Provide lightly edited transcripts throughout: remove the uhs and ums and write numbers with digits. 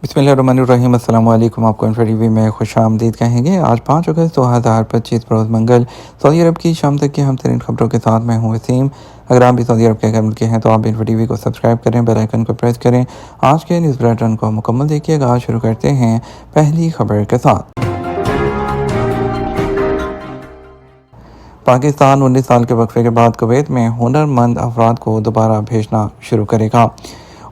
बिस्मिल्लाहिर्रहमानिर्रहीम। अस्सलाम वालेकुम। आपको इन्फो में खुश आमदीद कहेंगे। आज 5 अगस्त 2025 रोज़ मंगल सऊदी अरब की शाम तक की हम तरीन खबरों के साथ मैं हूँ वसीम। अगर आप भी सऊदी अरब के घर मुल्क के हैं तो आप इन्फो को सब्सक्राइब करें, बेल आइकन को प्रेस करें। आज के न्यूज़ बुलेटिन को मुकम्मल देखिएगा। आज शुरू करते हैं पहली खबर के साथ। पाकिस्तान 19 साल के वक्फे के बाद कुवैत में हुनरमंद अफराद को दोबारा भेजना शुरू करेगा।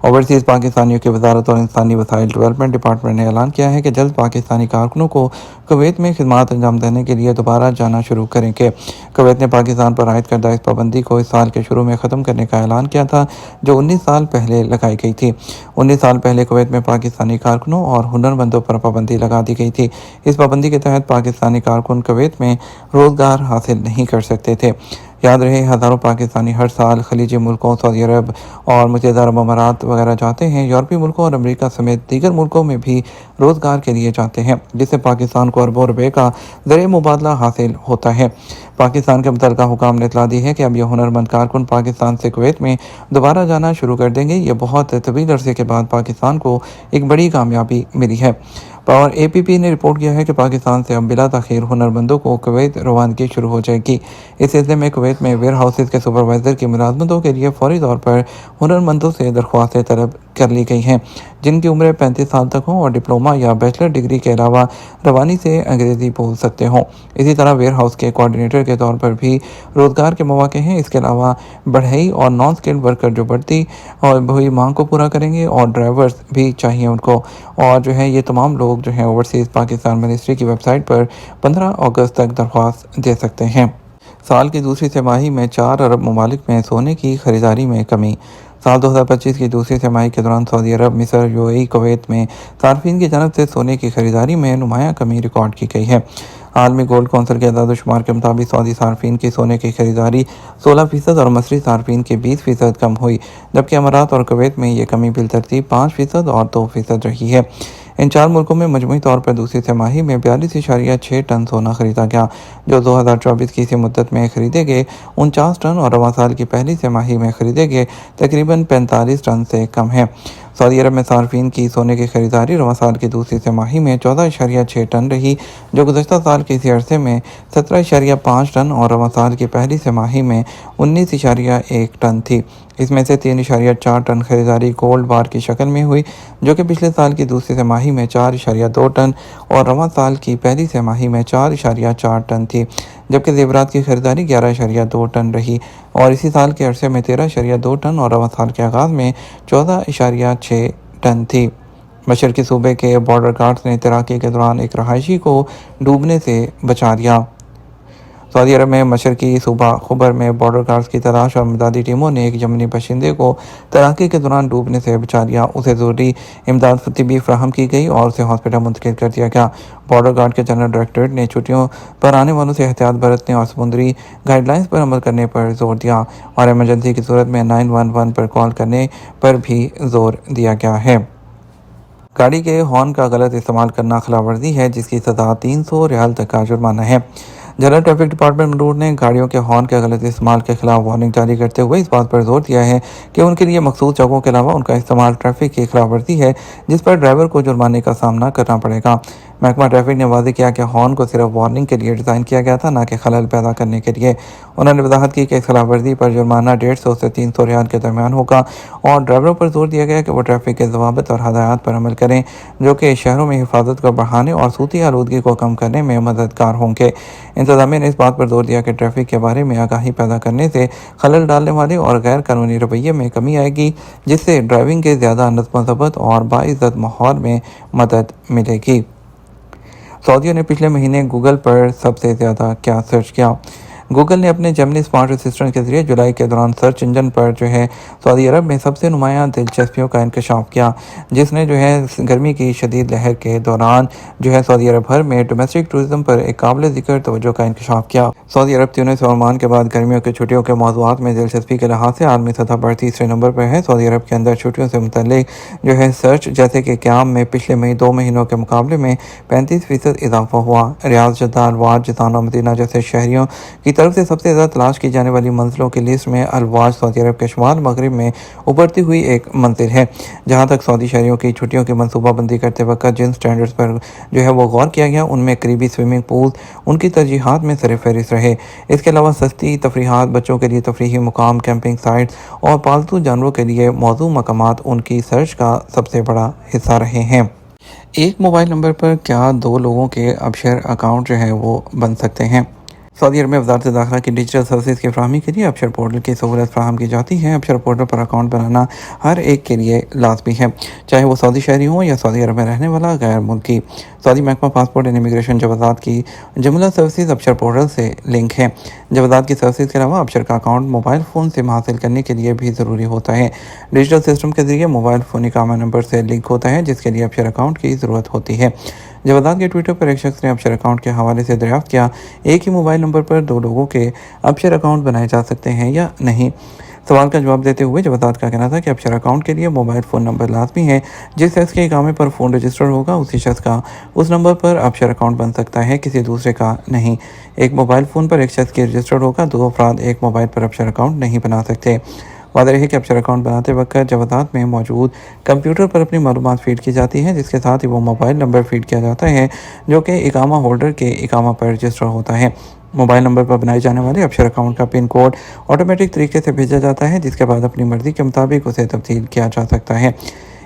ओवरसीज़ पाकिस्तानियों की वजारत और इंसानी वसाइल डेवलपमेंट डिपार्टमेंट ने ऐलान किया है कि जल्द पाकिस्तानी कारकुनों को कुवैत में खिदमत अंजाम देने के लिए दोबारा जाना शुरू करेंगे। कुवैत ने पाकिस्तान पर आयद करदा इस पाबंदी को इस साल के शुरू में ख़त्म करने का ऐलान किया था, जो 19 साल पहले लगाई गई थी। 19 साल पहले कुवैत में पाकिस्तानी कारकुनों और हुनरमंदों पर पाबंदी लगा दी गई थी। इस पाबंदी के तहत पाकिस्तानी कारकुन कुवैत में रोज़गार हासिल नहीं कर सकते थे। याद रहे, हज़ारों पाकिस्तानी हर साल खलीजी मुल्कों, सऊदी अरब और मुत्तहिदा अरब अमारात वगैरह जाते हैं। यूरोपीय मुल्कों और अमेरिका समेत दीगर मुल्कों में भी रोज़गार के लिए जाते हैं, जिससे पाकिस्तान को अरबों रुपए का ज़रिए मुबादला हासिल होता है। पाकिस्तान के मुतल्लिका हुकाम ने इतला दी है कि अब यह हुनरमंद कारकुन पाकिस्तान से कुवैत में दोबारा जाना शुरू कर देंगे। ये बहुत तवील अरसे के बाद पाकिस्तान को एक बड़ी कामयाबी मिली है। और APP ने रिपोर्ट किया है कि पाकिस्तान से अब बिला ताखीर हुनरमंदों को कुवैत रवानगी शुरू हो जाएगी। इस सिलसिले में कुवैत में वेयर हाउसेज के सुपरवाइज़र की मुलाजमतों के लिए फौरी तौर पर हुनरमंदों से दरख्वास्तें तलब कर ली गई हैं, जिनकी उम्र 35 साल तक हो और डिप्लोमा या बैचलर डिग्री के अलावा रवानी से अंग्रेज़ी बोल सकते हों। इसी तरह वेयर हाउस के कोऑर्डिनेटर के तौर पर भी रोज़गार के मौके हैं। इसके अलावा बढ़ई और नॉन स्किल्ड वर्कर जो बढ़ती और वही मांग को पूरा करेंगे, और ड्राइवर्स भी चाहिए उनको। और जो है ये तमाम लोग जो हैं ओवरसीज़ पाकिस्तान मिनिस्ट्री की वेबसाइट पर 15 अगस्त तक दरख्वास्त दे सकते हैं। साल की दूसरी तिमाही में 4 अरब ममालिक में सोने की खरीदारी में कमी। साल 2025 की दूसरी तिमाही के दौरान सऊदी अरब, मिस्र, UAE, कुवैत में सार्फिन की जानब से सोने की खरीदारी में नुमायाँ कमी रिकॉर्ड की गई है। आलमी गोल्ड कौंसिल के अदाद-ओ-शुमार के मुताबिक सऊदी सार्फिन की सोने की खरीदारी 16% और मसरी सार्फिन की 20% कम हुई, जबकि अमारात और कुवैत में ये कमी बिलतरतीब 5% और 2% रही है। इन 4 मुल्कों में मजमूई तौर पर दूसरी तिमाही में 42.6 टन सोना खरीदा गया, जो 2024 की इसी मुद्दत में खरीदे गए 49 टन और रवां साल की पहली तिमाही में खरीदे गए तकरीबन 45 टन से कम है। सऊदी अरब में सार्फिन की सोने की खरीदारी रवां साल की दूसरी तिमाही में 14.6 टन रही, जो गुज़श्ता साल के इसी अरसे में 17.5 टन और रवां साल की पहली तिमाही में 19.1 टन थी। इसमें से 3.4 टन खरीदारी गोल्ड बार की शक्ल में हुई, जो कि पिछले साल की दूसरी तिमाही में 4.2 टन और रवां साल की पहली तिमाही में 4.4 टन थी, जबकि ज़ेवरात की खरीदारी 11.2 टन रही और इसी साल के अरसे में 13.2 टन और रवां साल के आगाज़ में 14.6 टन थी। मशरक़ी सूबे के बॉर्डर गार्ड्स ने तैराकी के दौरान एक रहायशी को डूबने से बचा लिया। सऊदी अरब में मशरक़ी सूबा खुबर में बॉर्डर गार्ड्स की तलाश और मददी टीमों ने एक यमनी बशिंदे को तैराकी के दौरान डूबने से बचा लिया। उसे ज़रूरी इमदाद तिब्बी फ्राहम की गई और उसे हॉस्पिटल मुंतकिल कर दिया गया। बॉर्डर गार्ड के जनरल डायरेक्टरेट ने छुट्टियों पर आने वालों से एहतियात बरतने और समुद्री गाइडलाइंस पर अमल करने पर जोर दिया, और एमरजेंसी की सूरत में 911 पर कॉल करने पर भी जोर दिया गया है। गाड़ी के हॉर्न का गलत इस्तेमाल करना खिलाफवर्जी है, जिसकी सज़ा 300 रियाल तक का जुर्माना है। जनरल ट्रैफिक डिपार्टमेंट मरूर ने गाड़ियों के हॉर्न के गलत इस्तेमाल के खिलाफ वार्निंग जारी करते हुए इस बात पर जोर दिया है कि उनके लिए मखसूस जगहों के अलावा उनका इस्तेमाल ट्रैफिक की खिलाफवर्जी है, जिस पर ड्राइवर को जुर्माने का सामना करना पड़ेगा। महकमा ट्रैफिक ने वाज़ेह किया कि हॉर्न को सिर्फ वार्निंग के लिए डिज़ाइन किया गया था, न कि खलल पैदा करने के लिए। उन्होंने वजाहत की कि इस खिलाफवर्जी पर जुर्माना 150 से 300 रियाल के दरमियान होगा, और ड्राइवरों पर जोर दिया गया कि वो ट्रैफिक के ज़वाबित और हदायत पर अमल करें, जो कि शहरों में हिफाजत को बढ़ाने और सूती आलूदगी को कम करने में मददगार होंगे। इंतज़ामिया ने इस बात पर जोर दिया कि ट्रैफिक के बारे में आगाही पैदा करने से खलल डालने वाले और गैर कानूनी रवैये में कमी आएगी, जिससे ड्राइविंग के ज़्यादा नज़्म ज़ब्त और बाइज़्ज़त माहौल में मदद मिलेगी। सऊदियों ने पिछले महीने गूगल पर सबसे ज़्यादा क्या सर्च किया। गूगल ने अपने जेमिनी स्मार्ट असिस्टेंट के ज़रिए जुलाई के दौरान सर्च इंजन पर जो है सऊदी अरब में सबसे नुमायाँ दिलचस्पियों का इंकशाफ किया, जिसने जो है गर्मी की शदीद लहर के दौरान जो है सऊदी अरब भर में डोमेस्टिक टूरिज्म पर एक काबिल ज़िक्र तवज्जो का इंकशाफ किया। सऊदी अरब, ट्यूनिस और ओमान के बाद गर्मियों की छुट्टियों के मौज़ूआत में दिलचस्पी के लिहाज से आलमी सतह पर तीसरे नंबर पर है। सऊदी अरब के अंदर छुट्टियों से मुतल्लिक जो है सर्च, जैसे कि क़याम में पिछले 2 महीनों के मुकाबले में 35% इजाफा हुआ। रियाद, जद्दा, अलवार, जितान और मदीना जैसे शहरियों की طرف سے سب سے زیادہ تلاش کی جانے والی منزلوں کی لسٹ میں الواج سعودی عرب کے شمال مغرب میں ابھرتی ہوئی ایک منزل ہے۔ جہاں تک سعودی شہریوں کی چھٹیوں کی منصوبہ بندی کرتے وقت جن سٹینڈرڈز پر وہ غور کیا گیا، ان میں قریبی سوئمنگ پول ان کی ترجیحات میں سر فہرست رہے۔ اس کے علاوہ سستی تفریحات، بچوں کے لیے تفریحی مقام، کیمپنگ سائٹس اور پالتو جانوروں کے لیے موزوں مقامات ان کی سرچ کا سب سے بڑا حصہ رہے ہیں۔ ایک موبائل نمبر پر کیا 2 لوگوں کے ابشر اکاؤنٹ وہ بن سکتے ہیں؟ سعودی عرب میں وزارت داخلہ کی ڈیجیٹل سروسز کی فراہمی کے لیے ابشر پورٹل کی سہولت فراہم کی جاتی ہے۔ ابشر پورٹل پر اکاؤنٹ بنانا ہر ایک کے لیے لازمی ہے، چاہے وہ سعودی شہری ہوں یا سعودی عرب میں رہنے والا غیر ملکی۔ سعودی محکمہ پاسپورٹ اینڈ امیگریشن جوازات کی جملہ سروسز ابشر پورٹل سے لنک ہے۔ جوازات کی سروسز کے علاوہ ابشر کا اکاؤنٹ موبائل فون سم حاصل کرنے کے لیے بھی ضروری ہوتا ہے۔ ڈیجیٹل سسٹم کے ذریعے موبائل فون اقامہ نمبر سے لنک ہوتا ہے، جس کے لیے ابشر اکاؤنٹ کی ضرورت ہوتی ہے۔ جوازات کے ٹویٹر پر ایک شخص نے ابشر اکاؤنٹ کے حوالے سے دریافت کیا، ایک ہی موبائل نمبر پر 2 لوگوں کے ابشر اکاؤنٹ بنائے جا سکتے ہیں یا نہیں؟ سوال کا جواب دیتے ہوئے جوازات کا کہنا تھا کہ ابشر اکاؤنٹ کے لیے موبائل فون نمبر لازمی ہے۔ جس شخص کے اقامے پر فون رجسٹر ہوگا، اسی شخص کا اس نمبر پر ابشر اکاؤنٹ بن سکتا ہے، کسی دوسرے کا نہیں۔ ایک موبائل فون پر ایک شخص کی رجسٹر ہوگا، 2 افراد ایک موبائل پر ابشر اکاؤنٹ نہیں بنا سکتے۔ واضح ہے کہ ابشر اکاؤنٹ بناتے وقت جوازات میں موجود کمپیوٹر پر اپنی معلومات فیڈ کی جاتی ہیں، جس کے ساتھ ہی وہ موبائل نمبر فیڈ کیا جاتا ہے جو کہ اقامہ ہولڈر کے اقامہ پر رجسٹر ہوتا ہے۔ موبائل نمبر پر بنائے جانے والے ابشر اکاؤنٹ کا پن کوڈ آٹومیٹک طریقے سے بھیجا جاتا ہے، جس کے بعد اپنی مرضی کے مطابق اسے تبدیل کیا جا سکتا ہے۔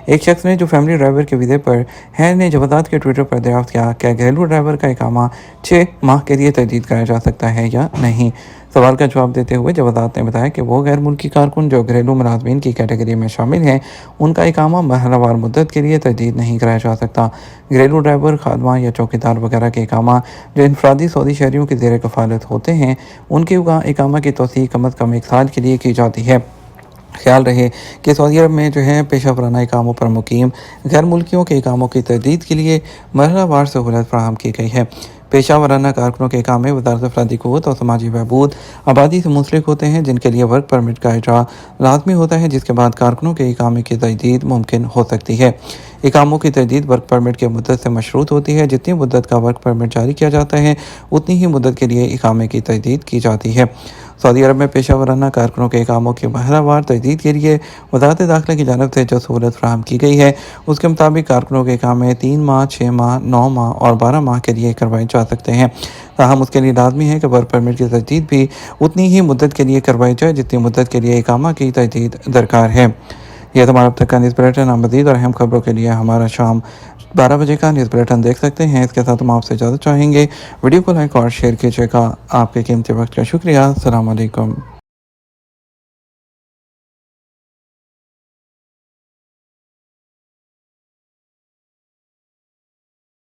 ایک شخص نے جو فیملی ڈرائیور کے ویزے پر ہے نے جوازات کے ٹویٹر پر دریافت کیا، کیا گھریلو ڈرائیور کا اقامہ 6 ماہ کے لیے تجدید کرایا جا سکتا ہے یا نہیں؟ سوال کا جواب دیتے ہوئے جوازات نے بتایا کہ وہ غیر ملکی کارکن جو گھریلو ملازمین کی کیٹیگری میں شامل ہیں، ان کا اقامہ مرحلہ وار مدت کے لیے تجدید نہیں کرایا جا سکتا۔ گھریلو ڈرائیور، خادمہ یا چوکیدار وغیرہ کے اقامہ جو انفرادی سعودی شہریوں کی زیر کفالت ہوتے ہیں، ان کے اقامہ کی توسیع کم از کم 1 سال کے لیے کی جاتی ہے۔ خیال رہے کہ سعودی عرب میں پیشہ ورانہ اقاموں پر مقیم غیر ملکیوں کے اقاموں کی تجدید کے لیے مرحلہ وار سہولت فراہم کی گئی ہے۔ پیشہ ورانہ کارکنوں کے اقامے وزارت افرادی قوت اور سماجی بہبود آبادی سے منسلک ہوتے ہیں، جن کے لیے ورک پرمٹ کا اجرا لازمی ہوتا ہے، جس کے بعد کارکنوں کے اقامے کی تجدید ممکن ہو سکتی ہے۔ اقاموں کی تجدید ورک پرمٹ کی مدت سے مشروط ہوتی ہے۔ جتنی مدت کا ورک پرمٹ جاری کیا جاتا ہے، اتنی ہی مدت کے لیے اقامے کی تجدید کی جاتی ہے۔ سعودی عرب میں پیشہ ورانہ کارکنوں کے اقاموں کی مرحلہ وار تجدید کے لیے وزارت داخلہ کی جانب سے جو سہولت فراہم کی گئی ہے، اس کے مطابق کارکنوں کے اقامے 3 ماہ، 6 ماہ، 9 ماہ اور 12 ماہ کے لیے کروائے جا سکتے ہیں۔ تاہم اس کے لیے لازمی ہے کہ ورک پرمٹ کی تجدید بھی اتنی ہی مدت کے لیے کروائی جائے جتنی مدت کے لیے اقامہ کی تجدید درکار ہے۔ یہ تمہارا اب تک کا نیوز بلیٹن۔ مزید اور اہم خبروں کے لیے ہمارا شام 12 بجے کا نیوز بلیٹن دیکھ سکتے ہیں۔ اس کے ساتھ ہم آپ سے اجازت چاہیں گے، ویڈیو کو لائک اور شیئر کیجیے گا۔ آپ کے قیمتی وقت کا شکریہ۔ السلام علیکم۔